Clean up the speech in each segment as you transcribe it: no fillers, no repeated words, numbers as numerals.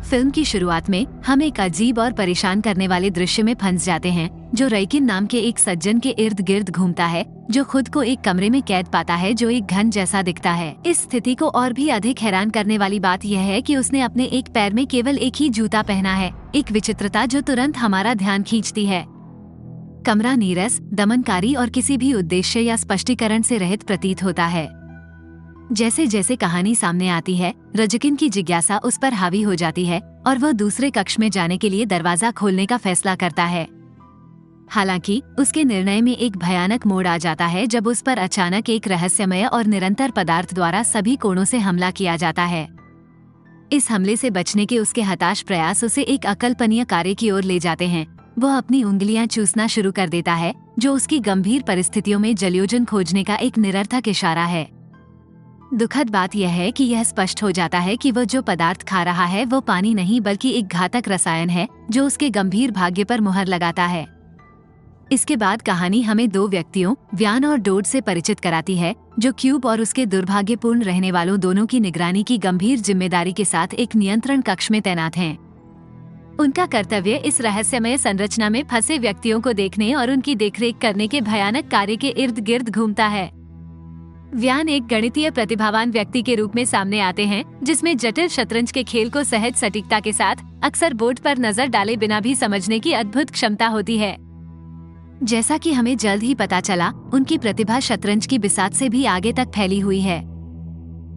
Film की शुरुआत में हम एक अजीब और परेशान करने वाले दृश्य में फंस जाते हैं, जो रैकिन नाम के एक सज्जन के इर्द गिर्द घूमता है, जो खुद को एक कमरे में कैद पाता है जो एक घन जैसा दिखता है। इस स्थिति को और भी अधिक हैरान करने वाली बात यह है कि उसने अपने एक पैर में केवल एक ही जूता पहना है, एक विचित्रता जो तुरंत हमारा ध्यान खींचती है। कमरा नीरस, दमनकारी और किसी भी उद्देश्य या स्पष्टीकरण से रहित प्रतीत होता है। जैसे जैसे कहानी सामने आती है, रजकिन की जिज्ञासा उस पर हावी हो जाती है और वह दूसरे कक्ष में जाने के लिए दरवाजा खोलने का फैसला करता है। हालांकि उसके निर्णय में एक भयानक मोड़ आ जाता है जब उस पर अचानक एक रहस्यमय और निरंतर पदार्थ द्वारा सभी कोणों से हमला किया जाता है। इस हमले से बचने के उसके हताश प्रयास उसे एक अकल्पनीय कार्य की ओर ले जाते हैं। वह अपनी उंगलियां चूसना शुरू कर देता है, जो उसकी गंभीर परिस्थितियों में जलयोजन खोजने का एक निरर्थक इशारा है। दुखद बात यह है कि यह स्पष्ट हो जाता है कि वह जो पदार्थ खा रहा है वो पानी नहीं बल्कि एक घातक रसायन है जो उसके गंभीर भाग्य पर मुहर लगाता है। इसके बाद कहानी हमें दो व्यक्तियों, व्यान और डोड से परिचित कराती है, जो क्यूब और उसके दुर्भाग्यपूर्ण रहने वालों दोनों की निगरानी की गंभीर जिम्मेदारी के साथ एक नियंत्रण कक्ष में तैनात हैं। उनका कर्तव्य इस रहस्यमय संरचना में फंसे व्यक्तियों को देखने और उनकी देखरेख करने के भयानक कार्य के इर्द गिर्द घूमता है। व्यान एक गणितीय प्रतिभावान व्यक्ति के रूप में सामने आते हैं, जिसमें जटिल शतरंज के खेल को सहज सटीकता के साथ अक्सर बोर्ड पर नजर डाले बिना भी समझने की अद्भुत क्षमता होती है। जैसा कि हमें जल्द ही पता चला, उनकी प्रतिभा शतरंज की बिसात से भी आगे तक फैली हुई है।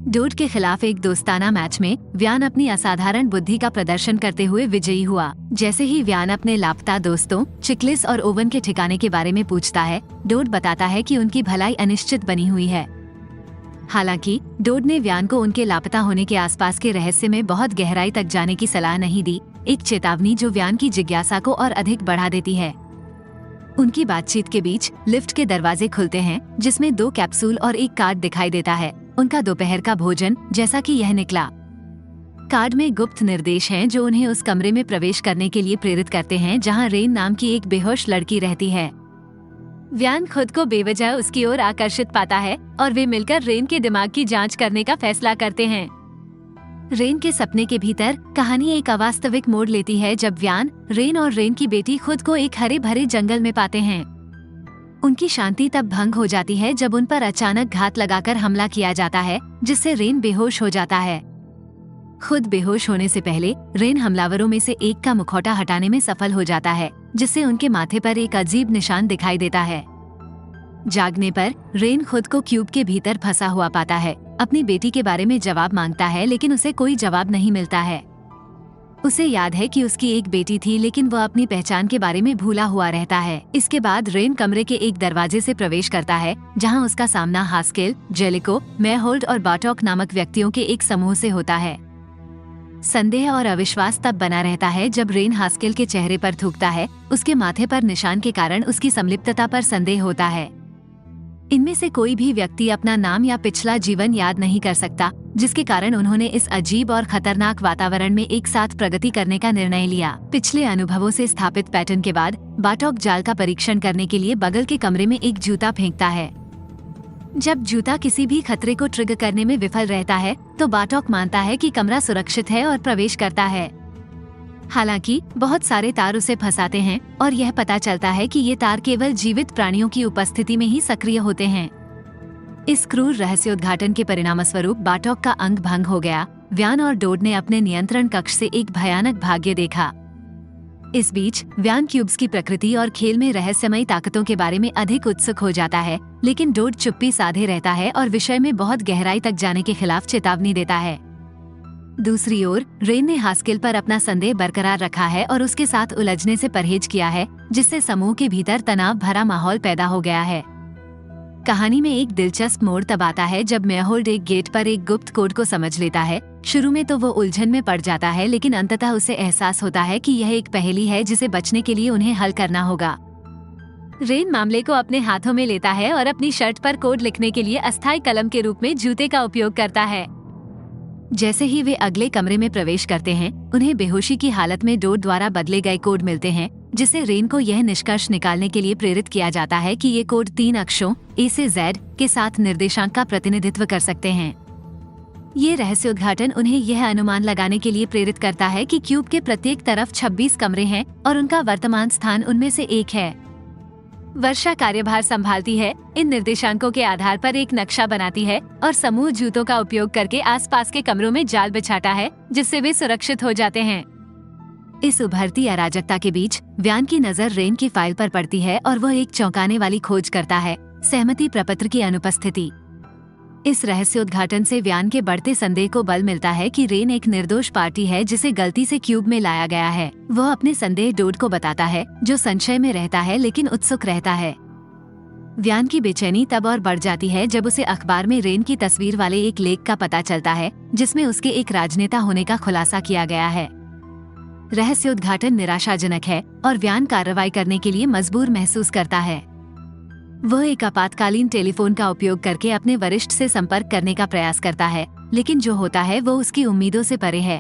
डोड के खिलाफ एक दोस्ताना मैच में व्यान अपनी असाधारण बुद्धि का प्रदर्शन करते हुए विजयी हुआ। जैसे ही व्यान अपने लापता दोस्तों चिकलिस और ओवन के ठिकाने के बारे में पूछता है, डोड बताता है कि उनकी भलाई अनिश्चित बनी हुई है। हालांकि डोड ने व्यान को उनके लापता होने के आसपास के रहस्य में बहुत गहराई तक जाने की सलाह नहीं दी, एक चेतावनी जो व्यान की जिज्ञासा को और अधिक बढ़ा देती है। उनकी बातचीत के बीच लिफ्ट के दरवाजे खुलते हैं, जिसमें 2 कैप्सूल और एक कार्ड दिखाई देता है, उनका दोपहर का भोजन, जैसा कि यह निकला। कार्ड में गुप्त निर्देश हैं जो उन्हें उस कमरे में प्रवेश करने के लिए प्रेरित करते हैं जहां रेन नाम की एक बेहोश लड़की रहती है। व्यान खुद को बेवजह उसकी ओर आकर्षित पाता है और वे मिलकर रेन के दिमाग की जांच करने का फैसला करते हैं। रेन के सपने के भीतर कहानी एक अवास्तविक मोड़ लेती है जब व्यान, रेन और रेन की बेटी खुद को एक हरे भरे जंगल में पाते हैं। उनकी शांति तब भंग हो जाती है जब उन पर अचानक घात लगाकर हमला किया जाता है, जिससे रेन बेहोश हो जाता है। खुद बेहोश होने से पहले रेन हमलावरों में से एक का मुखौटा हटाने में सफल हो जाता है, जिससे उनके माथे पर एक अजीब निशान दिखाई देता है। जागने पर रेन खुद को क्यूब के भीतर फंसा हुआ पाता है, अपनी बेटी के बारे में जवाब मांगता है, लेकिन उसे कोई जवाब नहीं मिलता है। उसे याद है कि उसकी एक बेटी थी, लेकिन वह अपनी पहचान के बारे में भूला हुआ रहता है। इसके बाद रेन कमरे के एक दरवाजे से प्रवेश करता है, जहां उसका सामना हास्केल, जेलिको, मेहोल्ड और बाटॉक नामक व्यक्तियों के एक समूह से होता है। संदेह और अविश्वास तब बना रहता है जब रेन हास्केल के चेहरे पर थूकता है। उसके माथे पर निशान के कारण उसकी संलिप्तता पर संदेह होता है। इनमें से कोई भी व्यक्ति अपना नाम या पिछला जीवन याद नहीं कर सकता, जिसके कारण उन्होंने इस अजीब और खतरनाक वातावरण में एक साथ प्रगति करने का निर्णय लिया। पिछले अनुभवों से स्थापित पैटर्न के बाद बाटॉक जाल का परीक्षण करने के लिए बगल के कमरे में एक जूता फेंकता है। जब जूता किसी भी खतरे को ट्रिगर करने में विफल रहता है, तो बाटॉक मानता है कि कमरा सुरक्षित है और प्रवेश करता है। हालांकि बहुत सारे तार उसे फंसाते हैं और यह पता चलता है कि ये तार केवल जीवित प्राणियों की उपस्थिति में ही सक्रिय होते हैं। इस क्रूर रहस्योद्घाटन के परिणामस्वरूप बाटॉक का अंग भंग हो गया। व्यान और डोड ने अपने नियंत्रण कक्ष से एक भयानक भाग्य देखा। इस बीच व्यान क्यूब्स की प्रकृति और खेल में रहस्यमयी ताकतों के बारे में अधिक उत्सुक हो जाता है, लेकिन डोड चुप्पी साधे रहता है और विषय में बहुत गहराई तक जाने के खिलाफ चेतावनी देता है। दूसरी ओर रेन ने हास्केल पर अपना संदेह बरकरार रखा है और उसके साथ उलझने से परहेज किया है, जिससे समूह के भीतर तनाव भरा माहौल पैदा हो गया है। कहानी में एक दिलचस्प मोड़ तब आता है जब मेहोल्ड एक गेट पर एक गुप्त कोड को समझ लेता है। शुरू में तो वो उलझन में पड़ जाता है, लेकिन अंततः उसे एहसास होता है कि यह एक पहेली है जिसे बचने के लिए उन्हें हल करना होगा। रेन मामले को अपने हाथों में लेता है और अपनी शर्ट पर कोड लिखने के लिए अस्थायी कलम के रूप में जूते का उपयोग करता है। जैसे ही वे अगले कमरे में प्रवेश करते हैं, उन्हें बेहोशी की हालत में डोड द्वारा बदले गए कोड मिलते हैं, जिससे रेन को यह निष्कर्ष निकालने के लिए प्रेरित किया जाता है कि ये कोड 3 अक्षरों A से Z के साथ निर्देशांक का प्रतिनिधित्व कर सकते हैं। ये रहस्य उद्घाटन उन्हें यह अनुमान लगाने के लिए प्रेरित करता है कि क्यूब के प्रत्येक तरफ 26 कमरे हैं और उनका वर्तमान स्थान उनमें से एक है। वर्षा कार्यभार संभालती है, इन निर्देशांकों के आधार पर एक नक्शा बनाती है और समूह जूतों का उपयोग करके आसपास के कमरों में जाल बिछाता है, जिससे वे सुरक्षित हो जाते हैं। इस उभरती अराजकता के बीच व्यान की नजर रेन की फाइल पर पड़ती है और वह एक चौंकाने वाली खोज करता है, सहमति प्रपत्र की अनुपस्थिति। इस रहस्योद्घाटन से व्यान के बढ़ते संदेह को बल मिलता है कि रेन एक निर्दोष पार्टी है जिसे गलती से क्यूब में लाया गया है। वह अपने संदेह डोड को बताता है, जो संशय में रहता है लेकिन उत्सुक रहता है। व्यान की बेचैनी तब और बढ़ जाती है जब उसे अखबार में रेन की तस्वीर वाले एक लेख का पता चलता है, जिसमें उसके एक राजनेता होने का खुलासा किया गया है। रहस्योद्घाटन निराशाजनक है और व्यान कार्रवाई करने के लिए मजबूर महसूस करता है। वह एक आपातकालीन टेलीफोन का उपयोग करके अपने वरिष्ठ से संपर्क करने का प्रयास करता है, लेकिन जो होता है वो उसकी उम्मीदों से परे है।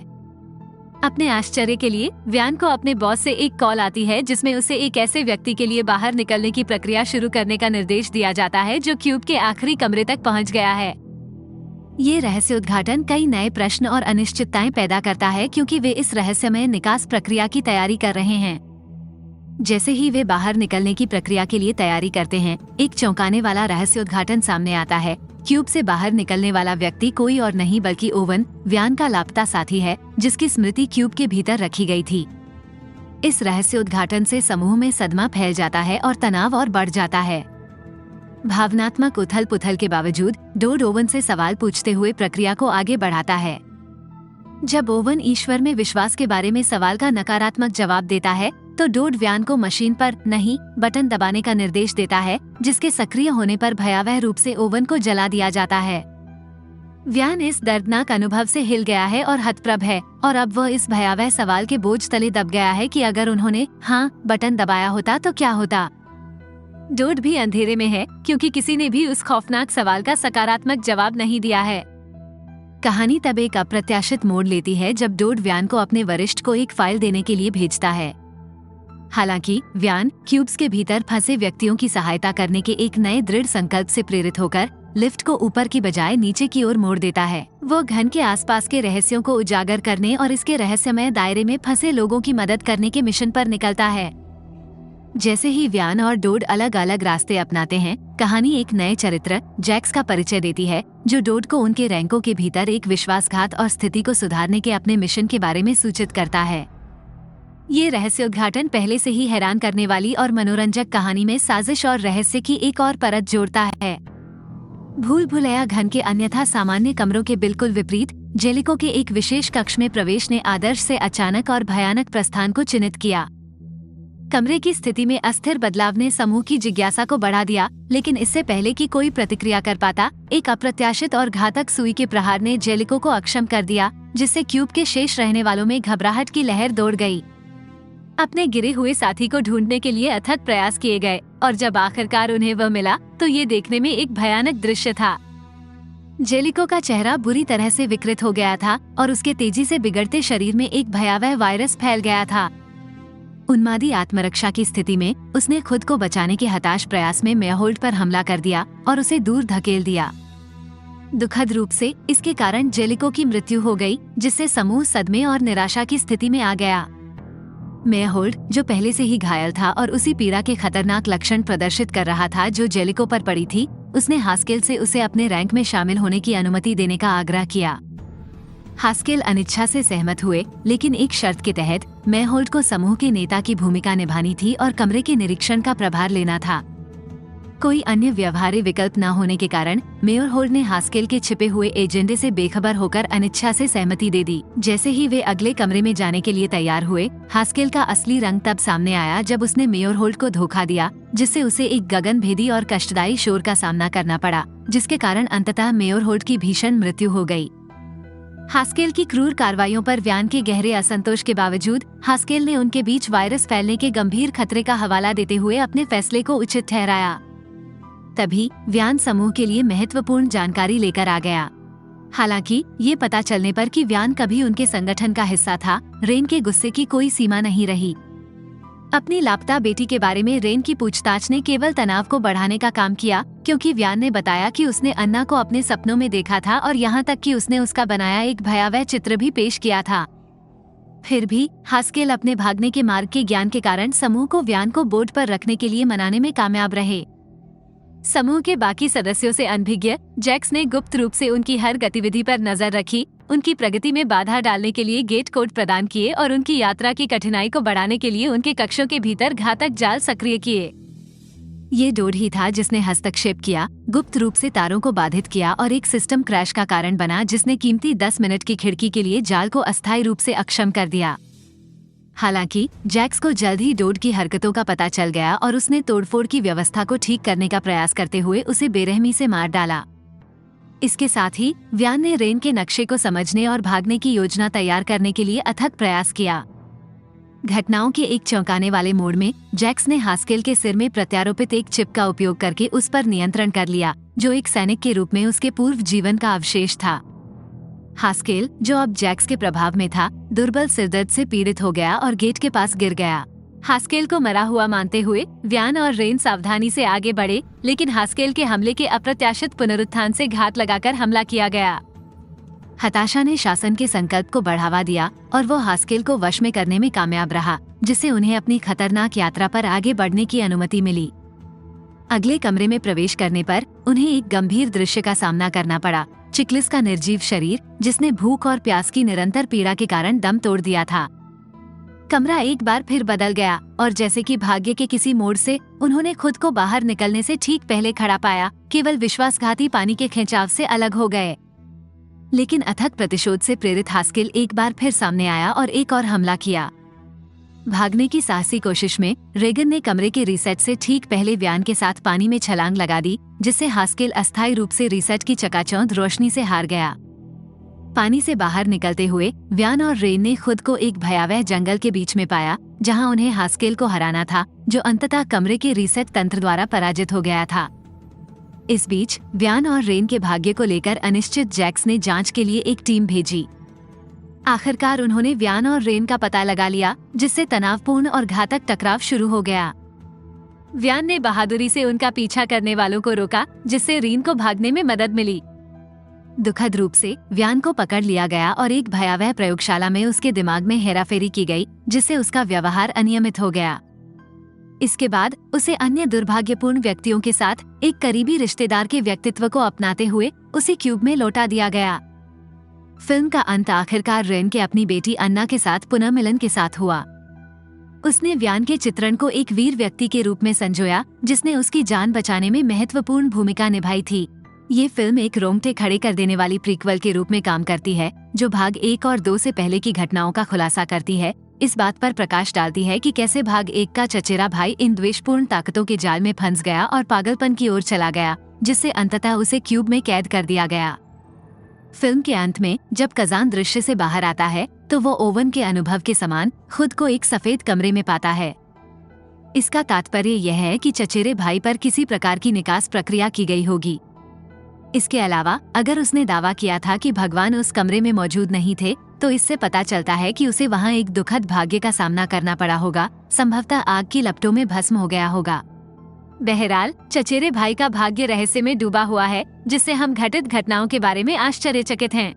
अपने आश्चर्य के लिए व्यान को अपने बॉस से एक कॉल आती है, जिसमें उसे एक ऐसे व्यक्ति के लिए बाहर निकलने की प्रक्रिया शुरू करने का निर्देश दिया जाता है जो क्यूब के आखिरी कमरे तक पहुंच गया है। ये रहस्योद्घाटन कई नए प्रश्न और अनिश्चितताएं पैदा करता है, क्योंकि वे इस रहस्यमय निकास प्रक्रिया की तैयारी कर रहे हैं। जैसे ही वे बाहर निकलने की प्रक्रिया के लिए तैयारी करते हैं, एक चौंकाने वाला रहस्योद्घाटन सामने आता है। क्यूब से बाहर निकलने वाला व्यक्ति कोई और नहीं बल्कि ओवन, व्यान का लापता साथी है, जिसकी स्मृति क्यूब के भीतर रखी गई थी। इस रहस्योद्घाटन से समूह में सदमा फैल जाता है और तनाव और बढ़ जाता है। भावनात्मक उथल पुथल के बावजूद डोड ओवन से सवाल पूछते हुए प्रक्रिया को आगे बढ़ाता है। जब ओवन ईश्वर में विश्वास के बारे में सवाल का नकारात्मक जवाब देता है, तो डोड व्यान को मशीन पर नहीं बटन दबाने का निर्देश देता है, जिसके सक्रिय होने पर भयावह रूप से ओवन को जला दिया जाता है। व्यान इस दर्दनाक अनुभव से हिल गया है और हतप्रभ है, और अब वह इस भयावह सवाल के बोझ तले दब गया है कि अगर उन्होंने हाँ बटन दबाया होता तो क्या होता। डोड भी अंधेरे में है, क्योंकि किसी ने भी उस खौफनाक सवाल का सकारात्मक जवाब नहीं दिया है। कहानी तब एक अप्रत्याशित मोड़ लेती है जब डोड व्यान को अपने वरिष्ठ को एक फाइल देने के लिए भेजता है। हालांकि व्यान क्यूब्स के भीतर फंसे व्यक्तियों की सहायता करने के एक नए दृढ़ संकल्प से प्रेरित होकर लिफ्ट को ऊपर की बजाय नीचे की ओर मोड़ देता है। वो घन के आसपास के रहस्यों को उजागर करने और इसके रहस्यमय दायरे में फंसे लोगों की मदद करने के मिशन पर निकलता है। जैसे ही व्यान और डोड अलग अलग रास्ते अपनाते हैं, कहानी एक नए चरित्र जैक्स का परिचय देती है, जो डोड को उनके रैंकों के भीतर एक विश्वासघात और स्थिति को सुधारने के अपने मिशन के बारे में सूचित करता है। ये रहस्योद्घाटन पहले से ही हैरान करने वाली और मनोरंजक कहानी में साजिश और रहस्य की एक और परत जोड़ता है। भूल भुलैया घन के अन्यथा सामान्य कमरों के बिल्कुल विपरीत जेलिको के एक विशेष कक्ष में प्रवेश ने आदर्श से अचानक और भयानक प्रस्थान को चिन्हित किया। कमरे की स्थिति में अस्थिर बदलाव ने समूह की जिज्ञासा को बढ़ा दिया, लेकिन इससे पहले कि कोई प्रतिक्रिया कर पाता, एक अप्रत्याशित और घातक सुई के प्रहार ने जेलिको को अक्षम कर दिया, जिससे क्यूब के शेष रहने वालों में घबराहट की लहर दौड़ गई। अपने गिरे हुए साथी को ढूंढने के लिए अथक प्रयास किए गए, और जब आखिरकार उन्हें वह मिला, तो ये देखने में एक भयानक दृश्य था। जेलिको का चेहरा बुरी तरह से विकृत हो गया था और उसके तेजी से बिगड़ते शरीर में एक भयावह वायरस फैल गया था। उन्मादी आत्मरक्षा की स्थिति में उसने खुद को बचाने के हताश प्रयास में मेयरहोल्ड पर हमला कर दिया और उसे दूर धकेल दिया। दुखद रूप से इसके कारण जेलिको की मृत्यु हो गई, जिससे समूह सदमे और निराशा की स्थिति में आ गया। मेयरहोल्ड, जो पहले से ही घायल था और उसी पीड़ा के खतरनाक लक्षण प्रदर्शित कर रहा था जो जेलिको पर पड़ी थी, उसने हास्केल से उसे अपने रैंक में शामिल होने की अनुमति देने का आग्रह किया। हास्केल अनिच्छा से सहमत हुए, लेकिन एक शर्त के तहत मेयरहोल्ड को समूह के नेता की भूमिका निभानी थी और कमरे के निरीक्षण का प्रभार लेना था। कोई अन्य व्यवहार्य विकल्प न होने के कारण मेयरहोल्ड ने हास्केल के छिपे हुए एजेंडे से बेखबर होकर अनिच्छा से सहमति दे दी। जैसे ही वे अगले कमरे में जाने के लिए तैयार हुए, हास्केल का असली रंग तब सामने आया जब उसने मेयरहोल्ड को धोखा दिया, जिससे उसे एक गगनभेदी और कष्टदायी शोर का सामना करना पड़ा, जिसके कारण अंततः मेयरहोल्ड की भीषण मृत्यु हो गई। हास्केल की क्रूर कार्रवाइयों पर व्यान के गहरे असंतोष के बावजूद हास्केल ने उनके बीच वायरस फैलने के गंभीर खतरे का हवाला देते हुए अपने फैसले को उचित ठहराया। तभी व्यान समूह के लिए महत्वपूर्ण जानकारी लेकर आ गया। हालांकि ये पता चलने पर कि व्यान कभी उनके संगठन का हिस्सा था, रेन के गुस्से की कोई सीमा नहीं रही। अपनी लापता बेटी के बारे में रेन की पूछताछ ने केवल तनाव को बढ़ाने का काम किया, क्योंकि व्यान ने बताया कि उसने अन्ना को अपने सपनों में देखा था और यहाँ तक कि उसने उसका बनाया एक भयावह चित्र भी पेश किया था। फिर भी हास्केल अपने भागने के मार्ग के ज्ञान के कारण समूह को व्यान को बोर्ड पर रखने के लिए मनाने में कामयाब रहे। समूह के बाकी सदस्यों से अनभिज्ञ जैक्स ने गुप्त रूप से उनकी हर गतिविधि पर नजर रखी, उनकी प्रगति में बाधा डालने के लिए गेट कोड प्रदान किए और उनकी यात्रा की कठिनाई को बढ़ाने के लिए उनके कक्षों के भीतर घातक जाल सक्रिय किए। ये डोड ही था जिसने हस्तक्षेप किया, गुप्त रूप से तारों को बाधित किया और एक सिस्टम क्रैश का कारण बना जिसने कीमती 10 मिनट की खिड़की के लिए जाल को अस्थायी रूप से अक्षम कर दिया। हालांकि जैक्स को जल्द ही डोड की हरकतों का पता चल गया और उसने तोड़फोड़ की व्यवस्था को ठीक करने का प्रयास करते हुए उसे बेरहमी से मार डाला। इसके साथ ही व्यान ने रेन के नक्शे को समझने और भागने की योजना तैयार करने के लिए अथक प्रयास किया। घटनाओं के एक चौंकाने वाले मोड़ में जैक्स ने हास्केल के सिर में प्रत्यारोपित एक चिप का उपयोग करके उस पर नियंत्रण कर लिया, जो एक सैनिक के रूप में उसके पूर्व जीवन का अवशेष था। हास्केल, जो अब जैक्स के प्रभाव में था, दुर्बल सिरदर्द से पीड़ित हो गया और गेट के पास गिर गया। हास्केल को मरा हुआ मानते हुए व्यान और रेन सावधानी से आगे बढ़े, लेकिन हास्केल के हमले के अप्रत्याशित पुनरुत्थान से घात लगाकर हमला किया गया। हताशा ने शासन के संकल्प को बढ़ावा दिया और वो हास्केल को वश में करने में कामयाब रहा, जिससे उन्हें अपनी खतरनाक यात्रा पर आगे बढ़ने की अनुमति मिली। अगले कमरे में प्रवेश करने पर उन्हें एक गंभीर दृश्य का सामना करना पड़ा। चिकलिस का निर्जीव शरीर, जिसने भूख और प्यास की निरंतर पीड़ा के कारण दम तोड़ दिया था। कमरा एक बार फिर बदल गया और जैसे कि भाग्य के किसी मोड़ से उन्होंने खुद को बाहर निकलने से ठीक पहले खड़ा पाया, केवल विश्वासघाती पानी के खिंचाव से अलग हो गए। लेकिन अथक प्रतिशोध से प्रेरित हास्केल एक बार फिर सामने आया और एक और हमला किया। भागने की साहसी कोशिश में रेगन ने कमरे के रीसेट से ठीक पहले व्यान के साथ पानी में छलांग लगा दी, जिससे हास्केल अस्थायी रूप से रीसेट की चकाचौंध रोशनी से हार गया। पानी से बाहर निकलते हुए व्यान और रेन ने खुद को एक भयावह जंगल के बीच में पाया, जहां उन्हें हास्केल को हराना था, जो अंततः कमरे के रीसेट तंत्र द्वारा पराजित हो गया था। इस बीच व्यान और रेन के भाग्य को लेकर अनिश्चित जैक्स ने जांच के लिए एक टीम भेजी। आखिरकार उन्होंने व्यान और रेन का पता लगा लिया, जिससे तनावपूर्ण और घातक टकराव शुरू हो गया। व्यान ने बहादुरी से उनका पीछा करने वालों को रोका, जिससे रेन को भागने में मदद मिली। दुखद रूप से व्यान को पकड़ लिया गया और एक भयावह प्रयोगशाला में उसके दिमाग में हेराफेरी की गई, जिससे उसका व्यवहार अनियमित हो गया। इसके बाद उसे अन्य दुर्भाग्यपूर्ण व्यक्तियों के साथ एक करीबी रिश्तेदार के व्यक्तित्व को अपनाते हुए उसी क्यूब में लौटा दिया गया। फिल्म का अंत आखिरकार रेन के अपनी बेटी अन्ना के साथ पुनः मिलन के साथ हुआ। उसने व्यान के चित्रण को एक वीर व्यक्ति के रूप में संजोया, जिसने उसकी जान बचाने में महत्वपूर्ण भूमिका निभाई थी। ये फिल्म एक रोंगटे खड़े कर देने वाली प्रीक्वल के रूप में काम करती है, जो भाग 1 और 2 से पहले की घटनाओं का खुलासा करती है। इस बात पर प्रकाश डालती है कि कैसे भाग 1 का चचेरा भाई इन द्वेषपूर्ण ताकतों के जाल में फंस गया और पागलपन की ओर चला गया, जिससे अंततः उसे क्यूब में कैद कर दिया गया। फिल्म के अंत में जब कजान दृश्य से बाहर आता है, तो वो ओवन के अनुभव के समान खुद को एक सफेद कमरे में पाता है। इसका तात्पर्य यह है कि चचेरे भाई पर किसी प्रकार की निकास प्रक्रिया की गई होगी। इसके अलावा अगर उसने दावा किया था कि भगवान उस कमरे में मौजूद नहीं थे, तो इससे पता चलता है कि उसे वहां एक दुखद भाग्य का सामना करना पड़ा होगा, संभवतः आग की लपटों में भस्म हो गया होगा। बहरहाल चचेरे भाई का भाग्य रहस्य में डूबा हुआ है, जिससे हम घटित घटनाओं के बारे में आश्चर्यचकित हैं।